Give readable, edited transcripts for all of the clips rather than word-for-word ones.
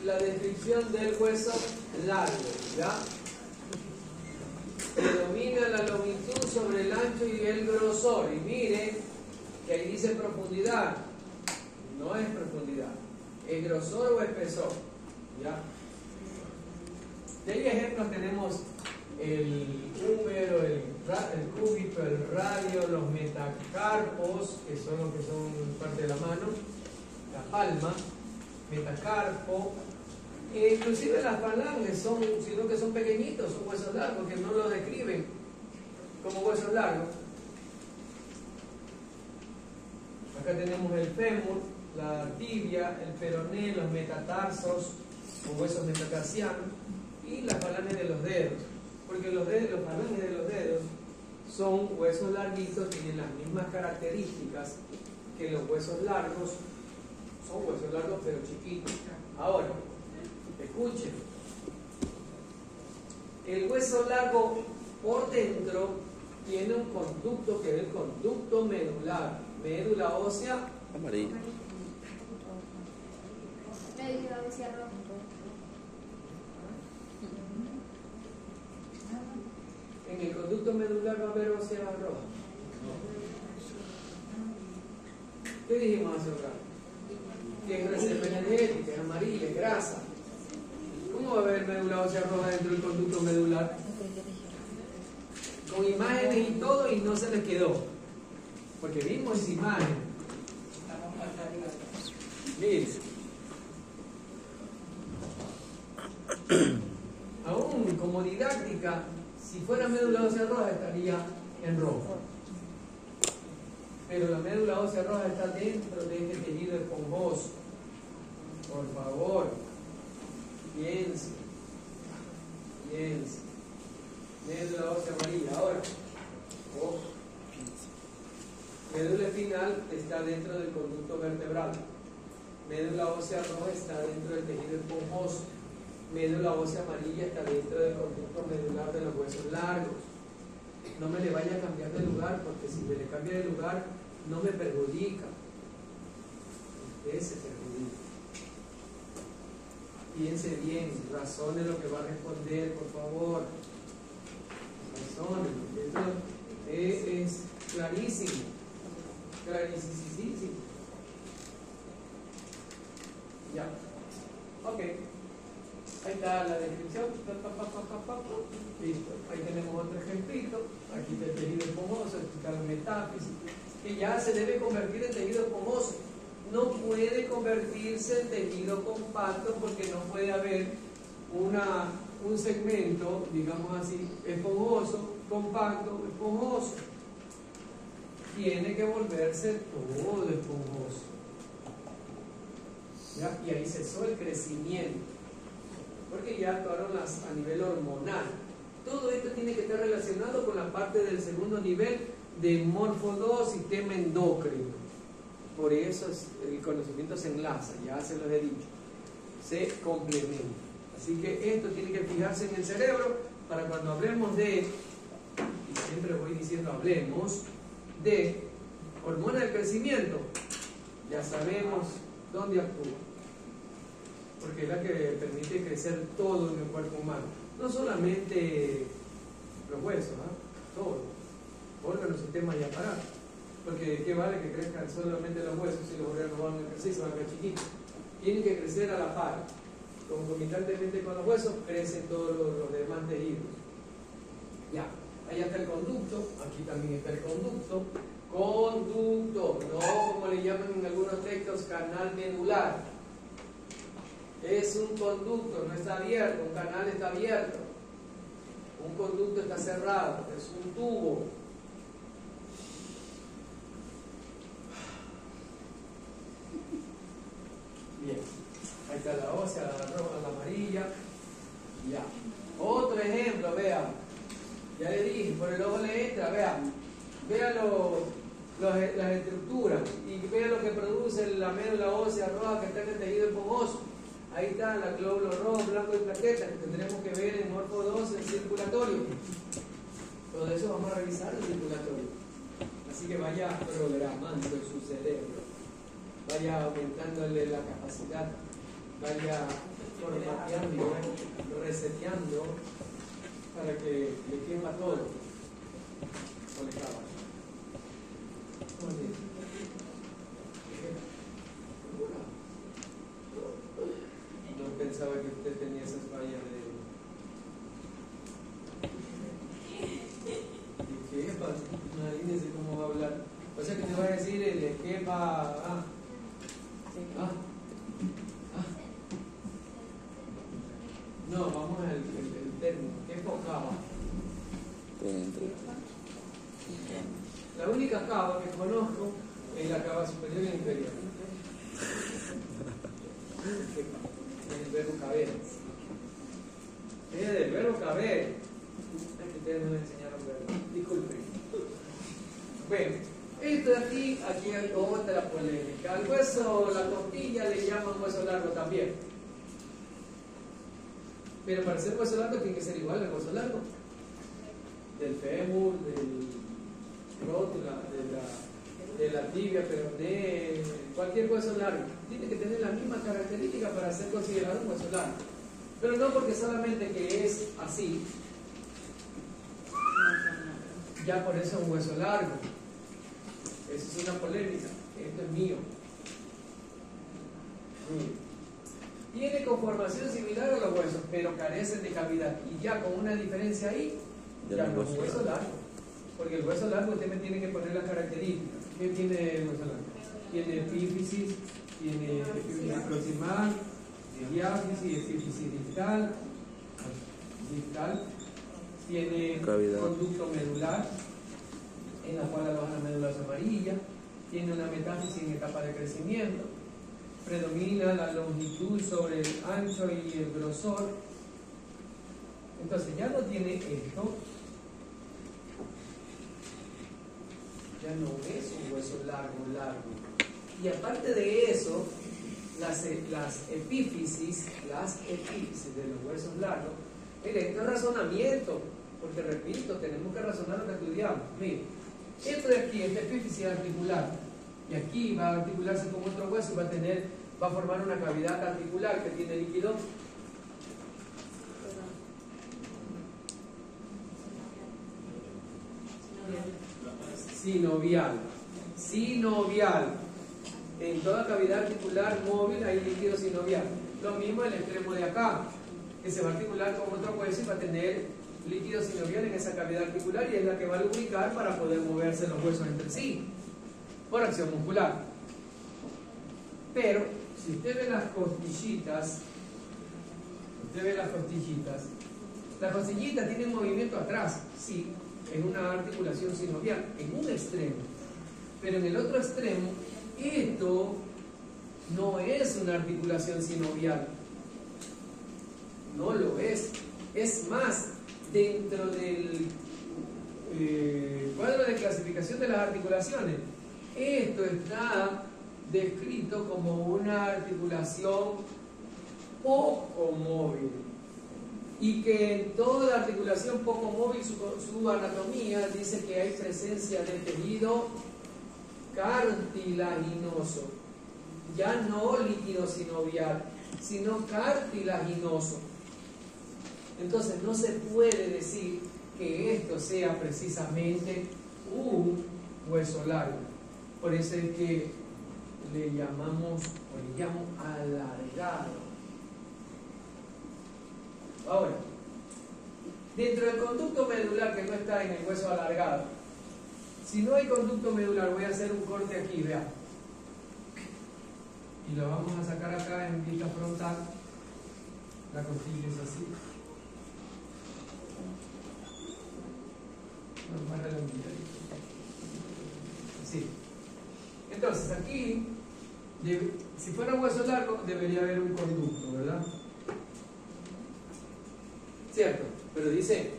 la descripción del hueso largo, ¿ya? Predomina la longitud sobre el ancho y el grosor. Y mire que ahí dice profundidad. No es profundidad, es grosor o espesor, ¿ya? De ahí ejemplos tenemos el húmero, el cúbito, el radio, los metacarpos, que son los que son parte de la mano, la palma, metacarpo, e inclusive las falanges son, sino que son pequeñitos, son huesos largos, que no lo describen como huesos largos. Acá tenemos el fémur, la tibia, el peroné, los metatarsos o huesos metatarsianos y las falanges de los dedos, porque los falanges de los dedos son huesos larguitos, tienen las mismas características que los huesos largos, son huesos largos pero chiquitos. Ahora, escuchen, el hueso largo por dentro tiene un conducto que es el conducto medular, médula ósea amarilla. Médula ósea roja. En el conducto medular va a haber ósea roja. ¿Qué dijimos hace un rato? Que es reserva energética, es amarilla, es grasa. ¿Cómo va a haber médula ósea roja dentro del conducto medular? Con imágenes y todo, y no se les quedó. Porque vimos esa imagen. Miren. Aún como didáctica, si fuera médula ósea roja estaría en rojo. Pero la médula ósea roja está dentro de este tejido esponjoso. Por favor, piense. Médula ósea amarilla. Ahora, médula espinal está dentro del conducto vertebral. Médula ósea roja está dentro del tejido esponjoso. Médula ósea amarilla está dentro del conducto medular de los huesos largos. No me le vaya a cambiar de lugar, porque si me le cambia de lugar no me perjudica. Usted se perjudica. Piense bien, razone lo que va a responder, por favor. Razone, porque esto es clarísimo. Clarísimo. Ya. Ok. Ahí está la descripción. Listo. Ahí tenemos otro ejemplito. Aquí está el tejido esponjoso, aquí está la metáfisis, que ya se debe convertir en tejido esponjoso. No puede convertirse en tejido compacto porque no puede haber un segmento, digamos así, esponjoso, compacto, esponjoso. Tiene que volverse todo esponjoso. ¿Ya? Y ahí cesó el crecimiento, porque ya actuaron a nivel hormonal. Todo esto tiene que estar relacionado con la parte del segundo nivel de Morfo2, sistema endocrino. Por eso el conocimiento se enlaza, ya se los he dicho, se complementa. Así que esto tiene que fijarse en el cerebro para cuando hablemos de, y siempre voy diciendo hablemos de hormona del crecimiento, ya sabemos dónde actúa, porque es la que permite crecer todo en el cuerpo humano, no solamente los huesos, todo, órganos, sistemas y aparatos, porque qué vale que crezcan solamente los huesos si los órganos van a crecer, se van a quedar chiquitos, tienen que crecer a la par, concomitantemente con los huesos crecen todos los demás tejidos. Ya, allá está el conducto, aquí también está el conducto, no como le llaman en algunos textos, canal medular. Es un conducto, no está abierto, un canal está abierto, un conducto está cerrado, es un tubo. Bien, ahí está la ósea, la roja, la amarilla. Ya. Otro ejemplo, vea. Ya le dije, por el ojo le entra, vea las estructuras y vea lo que produce la médula ósea roja que está en el tejido esponjoso. Ahí está la glóbulo rojo, blanco y plaquetas que tendremos que ver en Morfo2, el circulatorio. Todo eso vamos a revisar el circulatorio. Así que vaya programando en su cerebro, vaya aumentándole la capacidad vaya formateando y vaya reseteando para que le quema todo. O le acaba. No pensaba que usted tenía esas fallas de jefa. Imagínese cómo va a hablar. O sea que te va a decir el jefa. No, vamos al término. ¿Qué cava? La única cava que conozco es la cava superior y la inferior. El verbo caber. Es del verbo caber. Es que ustedes no me enseñaron verbo. Disculpen. Bueno, esto de aquí hay otra polémica. Al hueso, la costilla le llaman hueso largo también. Pero para ser hueso largo tiene que ser igual al hueso largo. Del fémur, del rótula, de la tibia, peroné, cualquier hueso largo. Tiene que tener la misma característica para ser considerado un hueso largo. Pero no porque solamente que es así, ya por eso es un hueso largo. Eso es una polémica. Esto es mío. Tiene conformación similar a los huesos, pero carecen de cavidad. Y ya con una diferencia ahí, ya no es un hueso largo. Porque el hueso largo usted me tiene que poner las características. ¿Qué tiene el hueso largo? Tiene epífisis, tiene epífisis proximal, diáfisis, epífisis distal, tiene cavidad. Conducto medular, en la cual la hoja medular es amarilla, tiene una metáfisis en etapa de crecimiento, predomina la longitud sobre el ancho y el grosor. Entonces ya no tiene esto, ya no es un hueso largo. Y aparte de eso, las epífisis de los huesos largos, mire, esto es razonamiento, porque repito, tenemos que razonar lo que estudiamos. Mire, esto de aquí, esta epífisis articular, y aquí va a articularse con otro hueso y va a formar una cavidad articular que tiene líquido sinovial. En toda cavidad articular móvil hay líquido sinovial. Lo mismo el extremo de acá, que se va a articular con otro hueso y va a tener líquido sinovial en esa cavidad articular, y es la que va a lubricar para poder moverse los huesos entre sí por acción muscular. Pero si usted ve las costillitas, las costillitas tienen movimiento atrás, sí, en una articulación sinovial, en un extremo, pero en el otro extremo, esto no es una articulación sinovial, no lo es. Es más, dentro del cuadro de clasificación de las articulaciones, esto está descrito como una articulación poco móvil, y que en toda articulación poco móvil su anatomía dice que hay presencia de tejido cartilaginoso, ya no líquido sinovial, sino cartilaginoso. Entonces no se puede decir que esto sea precisamente un hueso largo. Por eso es que le llamo alargado. Ahora, dentro del conducto medular que no está en el hueso alargado, si no hay conducto medular, voy a hacer un corte aquí, vean, y lo vamos a sacar acá en vista frontal. La costilla es así, más redondita, así. Entonces aquí, si fuera un hueso largo, debería haber un conducto, ¿verdad? ¿Cierto? Pero dice,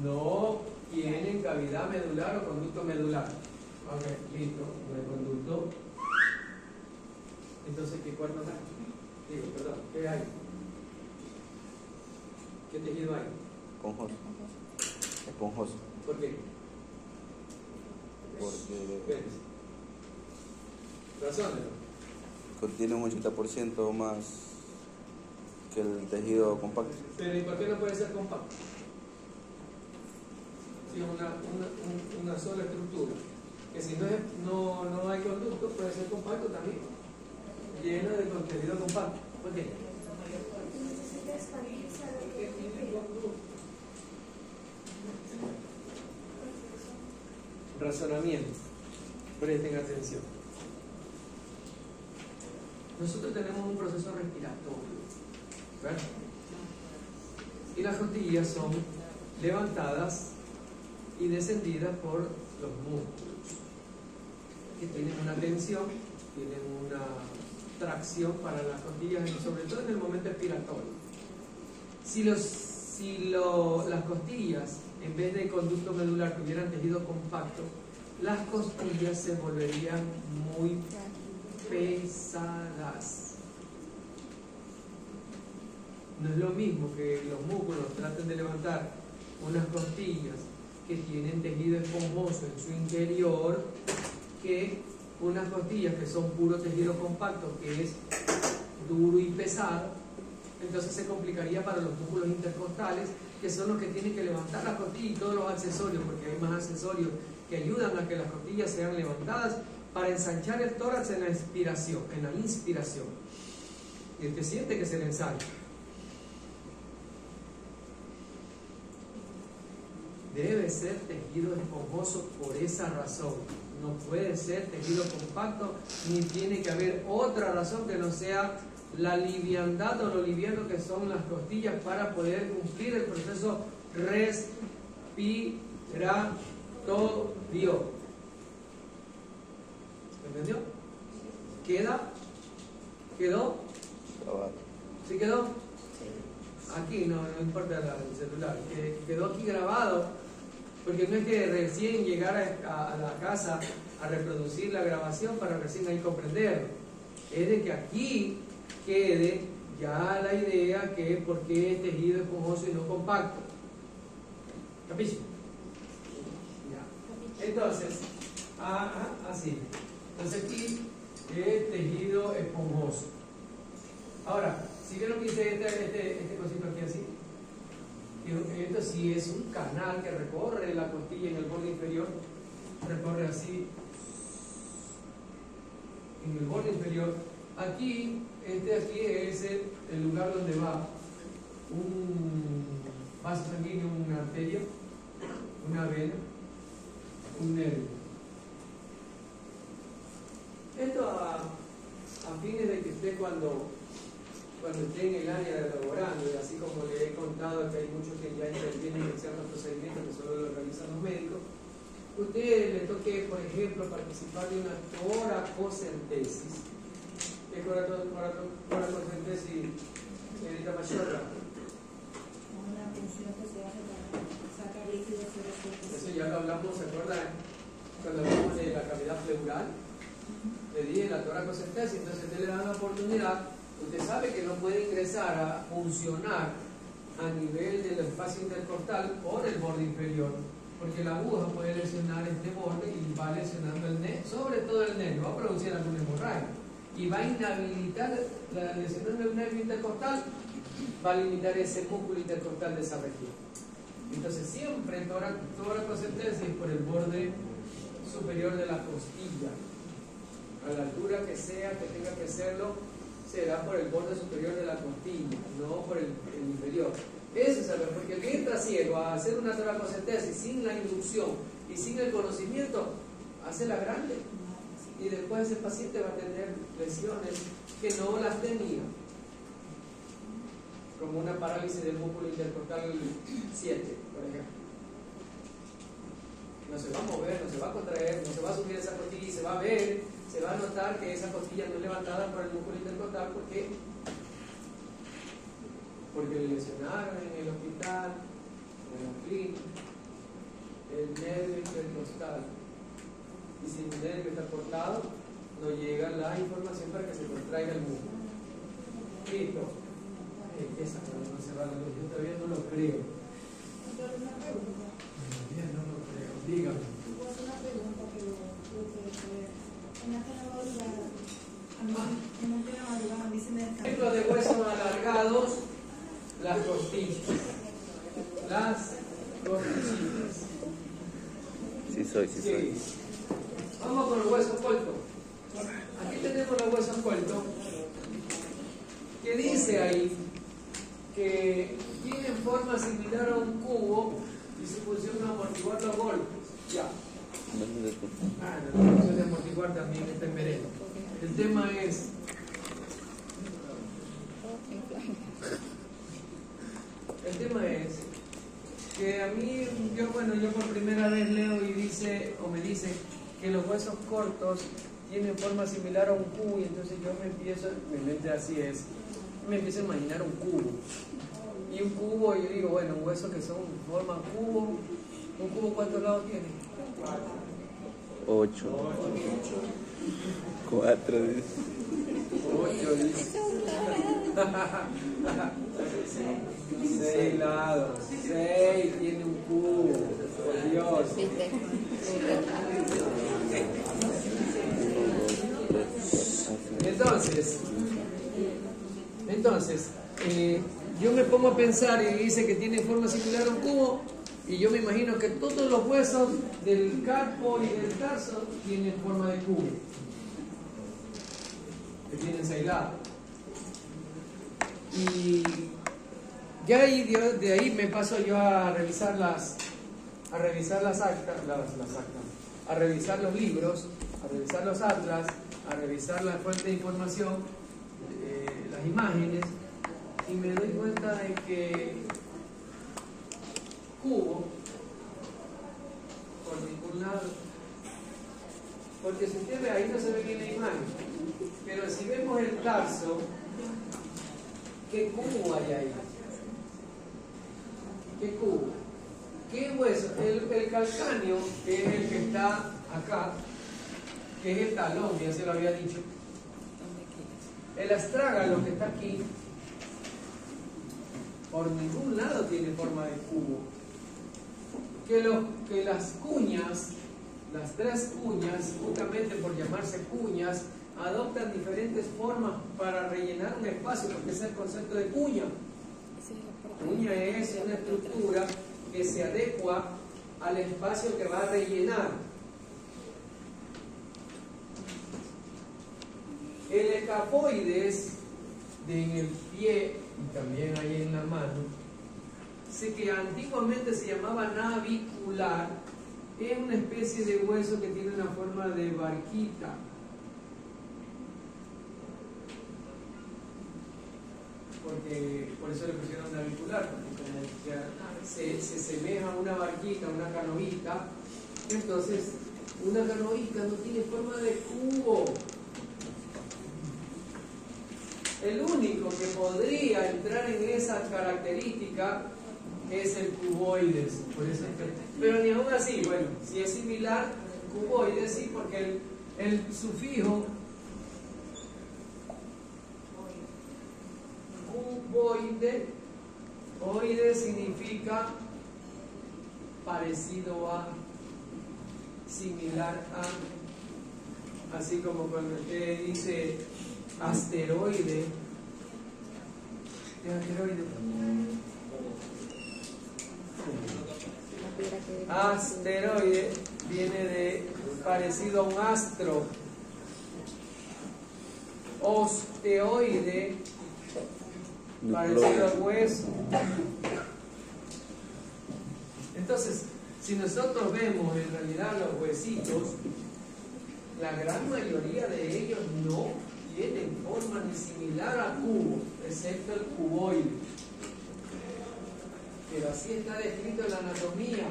no tienen cavidad medular o conducto medular. Ok, listo, no hay conducto. Entonces, ¿qué cuerno hay? ¿Qué hay? ¿Qué tejido hay? Esponjoso. ¿Por qué? Porque razónelo. contiene un 80% más que el tejido compacto. Pero ¿y por qué no puede ser compacto? Si es una sola estructura, que si no hay conducto puede ser compacto también, lleno de contenido compacto. ¿Por qué? Porque tiene conducto. Razonamiento. Presten atención. Nosotros tenemos un proceso respiratorio, ¿verdad? Y las costillas son levantadas y descendidas por los músculos, que tienen una tensión, tienen una tracción para las costillas, sobre todo en el momento expiratorio. Si las costillas, en vez de conducto medular, tuvieran tejido compacto, las costillas se volverían muy pesadas. No es lo mismo que los músculos traten de levantar unas costillas que tienen tejido esponjoso en su interior que unas costillas que son puro tejido compacto, que es duro y pesado. Entonces se complicaría para los músculos intercostales, que son los que tienen que levantar las costillas y todos los accesorios, porque hay más accesorios que ayudan a que las costillas sean levantadas para ensanchar el tórax en la inspiración. Y usted siente que se le ensancha. Debe ser tejido esponjoso por esa razón. No puede ser tejido compacto, ni tiene que haber otra razón que no sea la liviandad o lo liviano que son las costillas para poder cumplir el proceso respiratorio. ¿Entendió? ¿Quedó? ¿Sí quedó? Aquí no importa el celular, quedó aquí grabado, porque no es que recién llegar a la casa a reproducir la grabación para recién ahí comprenderlo, es de que aquí quede ya la idea que por qué es tejido esponjoso y no compacto. ¿Capisci? Ya. Entonces, así. Entonces aquí es tejido esponjoso. Ahora, si vieron que hice este cosito aquí así, esto sí es un canal que recorre la costilla en el borde inferior, recorre así en el borde inferior. Aquí es el lugar donde va un vaso sanguíneo, una arteria, una vena, un nervio. Esto a fines de que usted cuando esté en el área laborando, y así como le he contado que hay muchos que ya intervienen en ciertos procedimientos que solo lo realizan los médicos, usted le toque, por ejemplo, participar de una toracocentesis. ¿Qué es toracocentesis, señorita Machorra? Una función que se hace para sacar líquidos de los cuerpos. Eso ya lo hablamos, ¿se acuerdan? Cuando hablamos de la cavidad pleural, le dije la toracocentesis, entonces usted le da la oportunidad. Usted sabe que no puede ingresar a funcionar a nivel del espacio intercostal por el borde inferior, porque la aguja puede lesionar este borde y va lesionando el nervio, sobre todo el nervio, va a producir alguna hemorragia y va a inhabilitar, la lesión del nervio intercostal va a limitar ese músculo intercostal de esa región. Entonces siempre toracocentesis por el borde superior de la costilla, a la altura que sea que tenga que hacerlo, será por el borde superior de la costilla, no por el inferior. Eso es algo, porque el que entra ciego a hacer una toracocentesis sin la inducción y sin el conocimiento, hace la grande. Y después ese paciente va a tener lesiones que no las tenía, como una parálisis del músculo intercostal 7, por ejemplo. No se va a mover, no se va a contraer, no se va a subir esa costilla y se va a ver, se va a notar que esa costilla no es levantada por el músculo intercostal. ¿Por qué? Porque le lesionaron en el hospital, en la clínica, el nervio intercostal. Y si el nervio está cortado, no llega la información para que se contraiga el músculo. Listo. Esa no se va a la luz. Yo todavía no lo creo. Todavía no lo creo. Dígame. Una pregunta que en la madrugada, a mí se me Ejemplo de huesos alargados Las costillas. Las costillitas. Sí soy. Vamos con los huesos coltos. Aquí tenemos los huesos coltos, que dice ahí que tienen forma similar a un cubo y su función es amortiguar los golpes. Ya. La función de amortiguar también está en vereda. El tema es que a mí, yo por primera vez leo y me dice que los huesos cortos tienen forma similar a un cubo, y entonces yo mi mente así es, me empiezo a imaginar un cubo. Y un cubo, yo digo, bueno, un hueso que son forma cubo. ¿Un cubo cuántos lados tiene? 8. 4 dice. 8 dice. 6 lados. 6 tiene un cubo. Por Dios. Entonces, yo me pongo a pensar y dice que tiene forma similar a un cubo, y yo me imagino que todos los huesos del carpo y del tarso tienen forma de cubo, que tienen 6 lados. Y ya de ahí me paso yo a revisar las actas, a revisar los libros, a revisar los atlas, a revisar la fuente de información, las imágenes, y me doy cuenta de que cubo por ningún lado, porque si usted ve ahí no se ve bien la imagen, pero si vemos el tarso, ¿qué cubo hay ahí? ¿Qué cubo? ¿Qué hueso? El calcáneo, que es el que está acá, que es el talón, ya se lo había dicho. El astrágalo, que está aquí, por ningún lado tiene forma de cubo. Que las cuñas, las 3 cuñas, justamente por llamarse cuñas, adoptan diferentes formas para rellenar un espacio, porque ese es el concepto de cuña. Cuña es una estructura que se adecua al espacio que va a rellenar. El escafoides en el pie y también ahí en la mano, sé que antiguamente se llamaba navicular, es una especie de hueso que tiene una forma de barquita. Porque por eso le pusieron navicular, porque como se semeja a una barquita, una canoita, entonces una canoita no tiene forma de cubo. El único que podría entrar en esa característica es el cuboides, por eso pero ni aún así, bueno, si es similar, cuboides sí, porque el sufijo cuboide, oide significa parecido a, similar a, así como cuando usted dice asteroide, asteroide viene de parecido a un astro. Osteoide, parecido a hueso. Entonces, si nosotros vemos en realidad los huesitos, la gran mayoría de ellos no tienen forma ni similar a cubo, excepto el cuboide. Pero así está descrito en la anatomía.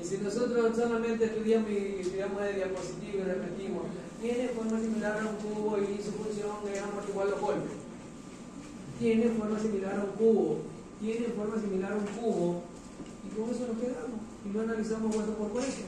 Y si nosotros solamente estudiamos de diapositiva y repetimos, tiene forma similar a un cubo y su función es amortiguar los golpes. Tiene forma similar a un cubo, tiene forma similar a un cubo, y con eso nos quedamos y no analizamos hueso por hueso.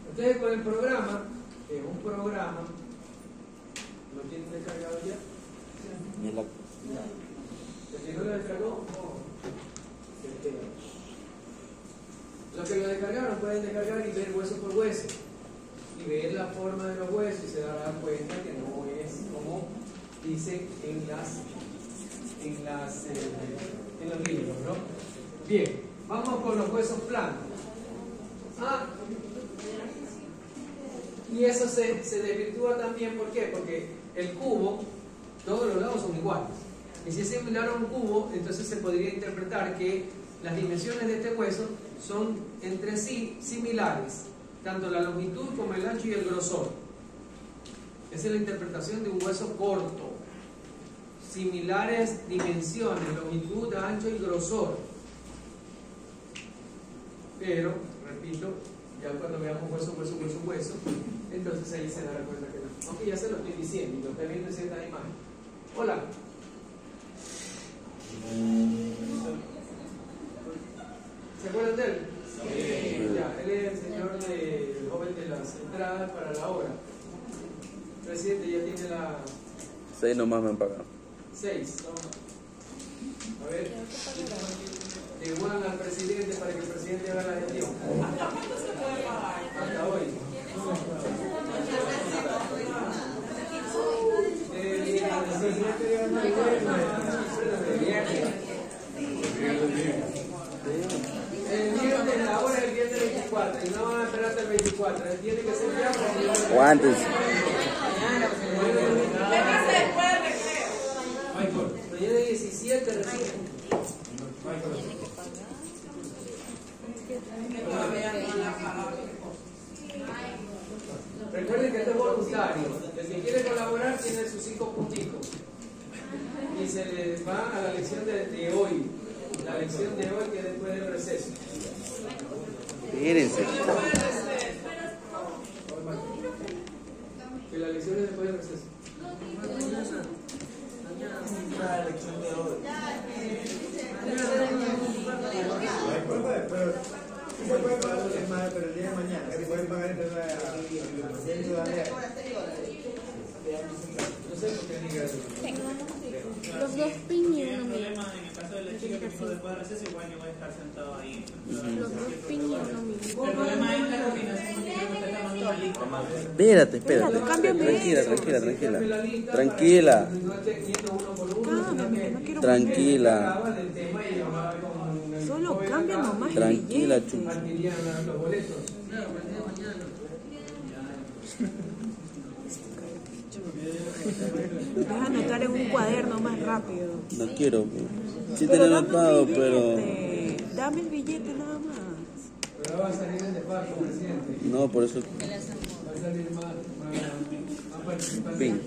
Entonces con el programa, que es un programa, ¿lo tienen descargado ya? ¿El que no lo descargó? Los que lo descargaron pueden descargar y ver hueso por hueso y ver la forma de los huesos, y se darán cuenta que no es como dicen en las en los libros, ¿no? Bien, vamos con los huesos planos. Y eso se desvirtúa también, ¿por qué? Porque el cubo, todos los lados son iguales. Y si es similar a un cubo, entonces se podría interpretar que las dimensiones de este hueso son entre sí similares, tanto la longitud como el ancho y el grosor. Esa es la interpretación de un hueso corto. Similares dimensiones, longitud, ancho y grosor. Pero, repito, ya cuando veamos hueso, entonces ahí se dará cuenta que no. Aunque ya se lo estoy diciendo y lo está viendo en cierta imagen. Hola. ¿Se acuerdan de él? Sí. Ya, él es el señor el joven de las entradas para la hora. Presidente, ya tiene la... 6 nomás me han pagado. 6. A ver. Igual al presidente para que el presidente haga la gestión. ¿Hasta cuándo se puede pagar? Hasta hoy. El viernes, la hora del viernes 24, y no van a esperar hasta el 24, tiene que ser ya. O antes. Mañana 17 recién. Recuerden que esto es voluntario. El que quiere colaborar tiene sus 5 punticos. Y se les va a la lección de hoy. La lección de hoy que es después del receso. Espérense. Que la lección es después del receso. La lección de hoy. Se puede pagar pero el día de mañana. Se pueden pagar entre No sé por qué diga eso. Los dos piñones. El problema en el caso de la chica que dijo después del receso, igual yo voy a estar sentado ahí. Los dos piñones. El problema es la coordinación que creo que usted está mandando la lista. Espérate. Tranquila. Tranquila. Solo cambia nomás el Tranquila, billete. Chucho. Adquirían los boletos. Deja anotar en un cuaderno más rápido. No quiero. Sí Pero te lo he dame el anotado, pero... billete. Dame el billete nada más. Pero va a salir en despacho, presidente. No, por eso... Va a salir más participación. Pin.